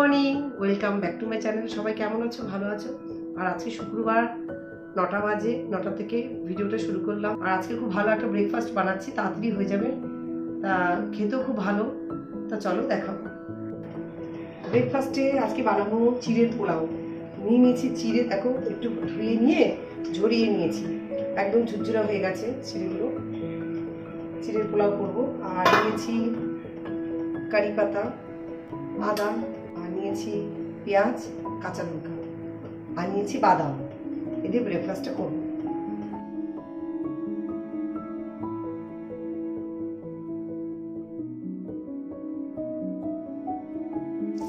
Morning, welcome back to my channel. সবাই কেমন আছো? ভালো আছো? আর আজকে শুক্রবার, 9টা বাজে। 9টা থেকে ভিডিওটা শুরু করলাম। আর আজকে খুব ভালো একটা ব্রেকফাস্ট বানাচ্ছি, তাড়াতাড়ি হয়ে যাবে, তা খেতেও খুব ভালো। তা চলো দেখাবো। ব্রেকফাস্টে আজকে বানাবো চিড়ের পোলাও। নিয়ে নিয়েছি চিড়ে, দেখো একটু ধুয়ে নিয়ে ঝরিয়ে নিয়েছি, একদম ঝুরঝুরা হয়ে গেছে চিড়েগুলো। চিড়ের পোলাও করবো। আর নিয়েছি কারি পাতা, আদা, আর নিয়েছি পেঁয়াজ, কাঁচা লঙ্কা, আর নিয়েছি বাদাম। এদের ব্রেকফাস্টটা করবো।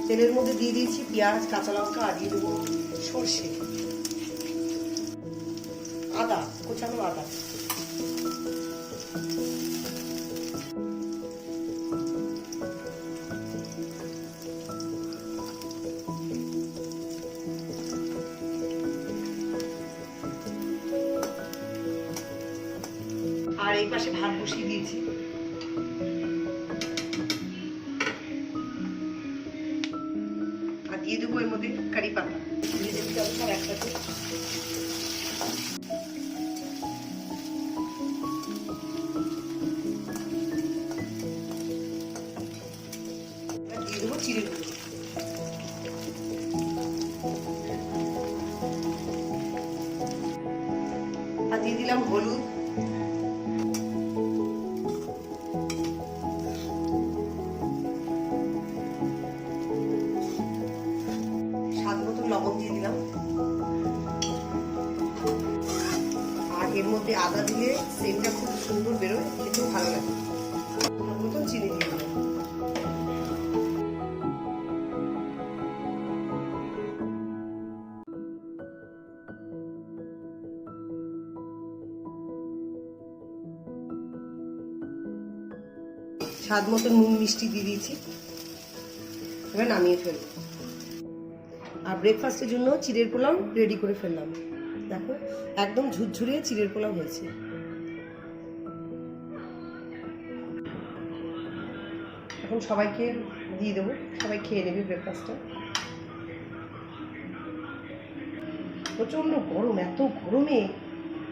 তেলের মধ্যে দিয়ে দিয়েছি পেঁয়াজ, কাঁচা লঙ্কা, আর দিয়ে দেবো সর্ষে, আদা, কোচানো আদা। আর এই পাশে ভাত বসিয়ে দিয়েছি। আর দিয়ে দেবো এর মধ্যে কারি পাতা, ভেজে দিতে হবে সব একসাথে। দিয়ে দেবো চিড়েগুলো। আর দিয়ে দিলাম হলুদ, স্বাদ মতো লবণ দিয়ে দিলাম। আর এর মধ্যে আদা দিলে সেন্টটা খুব সুন্দর বেরোয়, খেতে ভালো লাগে। মতন চিনি দিয়ে দিলাম। স্বাদ মতো নুন মিষ্টি দিয়ে দিয়েছি। এবার নামিয়ে ফেলবো। আর ব্রেকফাস্টের জন্য চিড়ের পোলাও রেডি করে ফেললাম। দেখো একদম ঝুরঝুরে চিড়ের পোলাও হয়েছে। এখন সবাইকে দিয়ে দেবো, সবাই খেয়ে নেবে ব্রেকফাস্টটা। প্রচণ্ড গরম, এত গরমে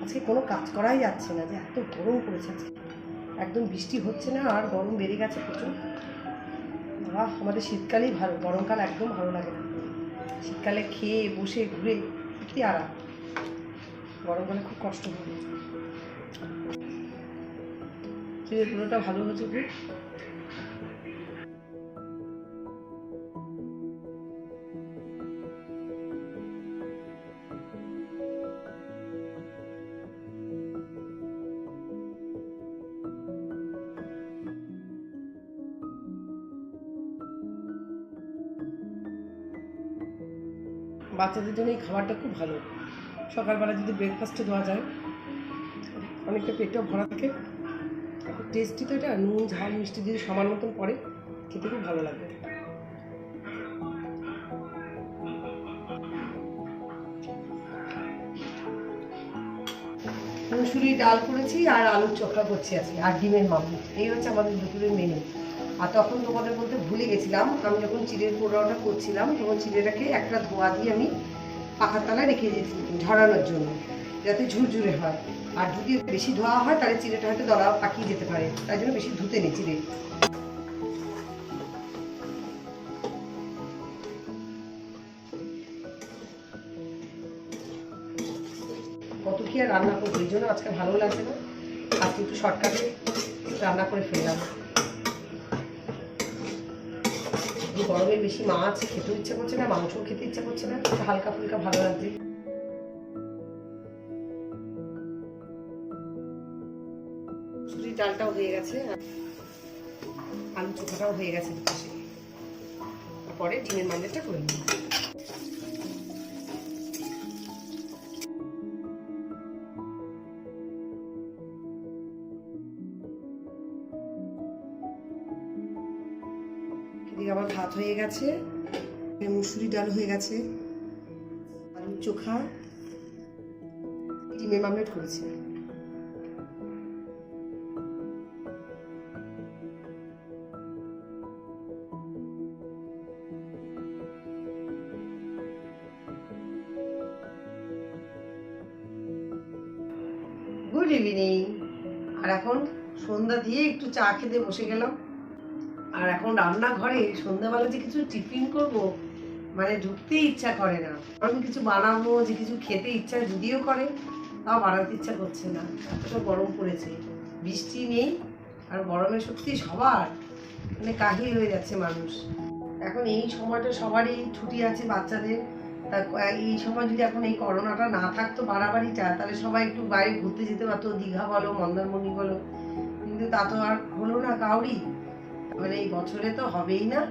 আজকে কোনো কাজ করাই যাচ্ছে না, যে এত গরম পড়েছে আজকে। একদম বৃষ্টি হচ্ছে না, আর গরম বেড়ে গেছে প্রচুর। আমাদের শীতকালেই ভালো, গরমকাল একদম ভালো লাগে না। শীতকালে খেয়ে বসে ঘুরে সত্যি আরাম, গরমকালে খুব কষ্ট হবে। চিড়ের পোলাওটা ভালো হয়েছে খুব। বাচ্চাদের জন্য এই খাবারটা খুব ভালো। সকালবেলা যদি ব্রেকফাস্টে দেওয়া যায়, অনেকটা পেটটাও ভরা থাকে। খুব টেস্টি তো এটা, নুন ঝাল মিষ্টি দিয়ে সমান মতন পড়ে, খেতে খুব ভালো লাগবে। মুসুরি ডাল করেছি, আর আলুর চোখা করছি আজকে, আর ডিমের মামনি। এই হচ্ছে আমাদের দুপুরের মেনু। আর তখন তোমাদের বলতে ভুলে গেছিলাম, আমি যখন চিড়ের পোলাওটা করছিলাম তখন চিড়েটাকে একটা ধোয়া দিয়ে আমি পাখার তলায় রেখে দিয়েছিলাম ঝরানোর জন্য, যাতে ঝুরঝুরে হয়। আর যদি বেশি ধোয়া হয় তাহলে চিড়েটা হয়তো দলা পাকিয়ে যেতে পারে, তাই জন্য বেশি ধুতে নেই চিড়ে। কত কি আর রান্না করবো, এই জন্য আজকে ভালো লাগছে না। আজকে একটু শর্টকাটে রান্না করে ফেললাম। গরমে বেশি মাছ খেতে ইচ্ছা করছে না, মাংস খেতে ইচ্ছা করছে না, হালকা ফুলকা ভালো লাগছে। মুসুরি ডালটাও হয়ে গেছে, আলু চোখাটাও হয়ে গেছে দুপাশে। পরে ডিমের মামলেটটা করে নিই। এদিকে আমার ভাত হয়ে গেছে, মুসুরি ডাল হয়ে গেছে, আলু চোখা, ডিমের মামলেট করেছি। Good evening. আর এখন সন্ধ্যা দিয়ে একটু চা খেতে বসে গেলাম। আর এখন রান্নাঘরে সন্ধ্যাবেলা যে কিছু টিফিন করব মানে ঢুকতেই ইচ্ছা করে না। আমি কিছু বানাবো, যে কিছু খেতে ইচ্ছা যদিও করে, তাও বানাতে ইচ্ছা করছে না, এতটা গরম পড়েছে। বৃষ্টি নেই, আর গরমে সত্যি সবার মানে কাহিল হয়ে যাচ্ছে মানুষ। এখন এই সময়টা সবারই ছুটি আছে বাচ্চাদের। তা এই সময় যদি এখন এই করোনাটা না থাকতো বাড়াবাড়িটা, তাহলে সবাই একটু বাইরে ঘুরতে যেতে পারতো, দীঘা বলো মন্দারমণি বলো। কিন্তু তা তো আর হলো না কাউরি। মানে এই বছরে তো হবেই না।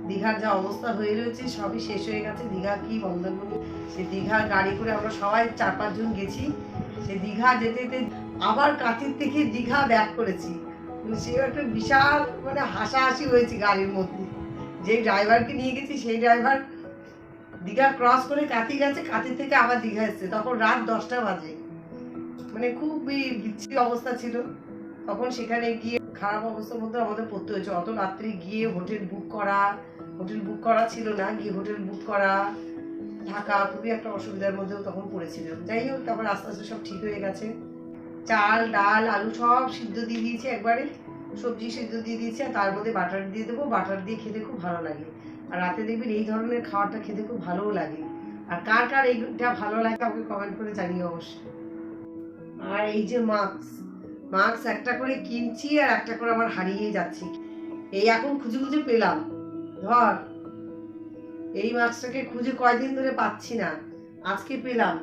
দীঘার যা অবস্থা হয়ে রয়েছে সবই শেষ হয়ে গেছে। দীঘা কি মন্দারমণি, সে দীঘার গাড়ি করে আমরা সবাই 4-5 জন গেছি। সে দীঘা যেতে যেতে আবার কাঁথির থেকে দীঘা ব্যাক করেছি। সে একটা বিশাল মানে হাসাহাসি হয়েছে গাড়ির মধ্যে। যে ড্রাইভারকে নিয়ে গেছি সেই ড্রাইভার দীঘা ক্রস করে কাঁথি গেছে, কাঁথি থেকে আবার দীঘা এসছে, তখন রাত 10টা বাজে। মানে খুবই বিচ্ছিরি অবস্থা ছিল। তখন সেখানে গিয়ে খারাপ অবস্থার মধ্যে আমাদের পড়তে হয়েছে। অত রাত্রে গিয়ে হোটেল বুক করা ছিল না, গিয়ে হোটেল বুক করা, থাকা, খুবই একটা অসুবিধার মধ্যেও তখন পড়েছিল। যাই হোক, তারপর আস্তে আস্তে সব ঠিক হয়ে গেছে। চাল ডাল আলু সব সিদ্ধ দিয়ে দিয়েছি, একবারে সবজি সিদ্ধ দিয়ে দিয়েছি। আর তার মধ্যে বাটার দিয়ে দেবো, বাটার দিয়ে খেতে খুব ভালো লাগে। আর রাতে দেখবেন এই ধরনের খাবারটা খেতে খুব ভালোও লাগে। আর কার কার এইটা ভালো লাগে আমাকে কমেন্ট করে জানিয়ে অবশ্যই। আর এই যে মাস্ক একটা করে কিনছি, আর একটা করে আমার হারিয়ে যাচ্ছে। এই এখন খুঁজে খুঁজে পেলাম। ধর এই মাস্কটাকে খুঁজে কয়দিন ধরে পাচ্ছি না, আজকে পেলাম।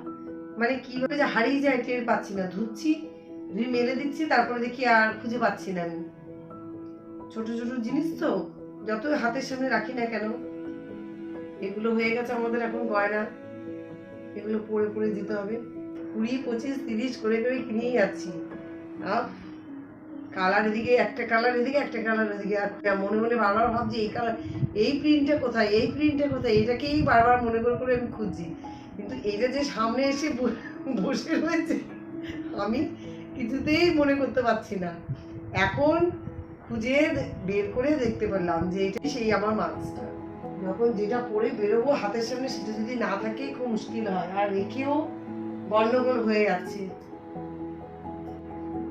মানে কিভাবে যে হারিয়ে যায় টের পাচ্ছি না। ধুচ্ছি, ধুয়ে মেলে দিচ্ছি, তারপরে দেখি আর খুঁজে পাচ্ছি না আমি। ছোট ছোট জিনিস তো যত হাতের সামনে রাখি না কেন, এগুলো হয়ে গেছে আমাদের এখন গয়না। এগুলো পরে পরে যেতে হবে। 20, 25, 30 করে করে কিনেই যাচ্ছি। কালার এদিকে একটা, কালার এদিকে একটা, কালার এদিকে। আর মনে মনে বারবার ভাবছি এই কালার, এই প্রিন্টটা কোথায়, এই প্রিন্টটা কোথায়, এটাকেই বারবার মনে করে করে আমি খুঁজছি। কিন্তু এটা যে সামনে এসে বসে রয়েছে, আমি কিছুতেই মনে করতে পারছি না। এখন খুঁজে বের করে দেখতে পারলাম যে এটাই সেই আমার মাস্কটা। যখন যেটা পরে বেরোবো হাতের সামনে, সেটা যদি না থাকে খুব মুশকিল হয়। আর রেখেও গন্ডগোল হয়ে যাচ্ছে।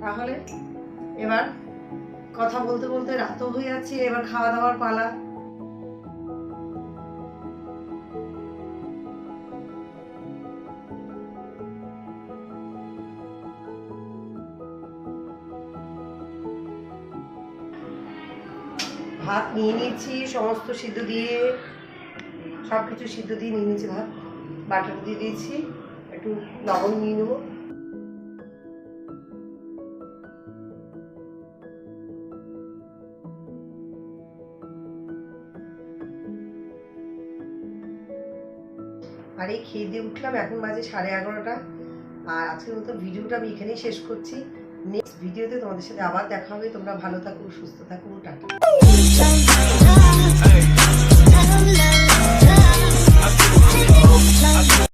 তাহলে এবার কথা বলতে বলতে রাতও হয়ে যাচ্ছে, এবার খাওয়া দাওয়ার পালা। ভাত নিয়ে নিয়েছি সমস্ত সিদ্ধ দিয়ে, সবকিছু সিদ্ধ দিয়ে নিয়ে নিয়েছি। ভাত বাটার দিয়ে দিয়েছি, একটু লবণ নিয়ে নেবো। আর এই খেয়ে দিয়ে উঠলাম, এখন বাজে 11:30। আর আজকের মতো ভিডিওটা আমি এখানেই শেষ করছি। নেক্সট ভিডিওতে তোমাদের সাথে আবার দেখা হবে। তোমরা ভালো থাকো, সুস্থ থাকো, টাটা।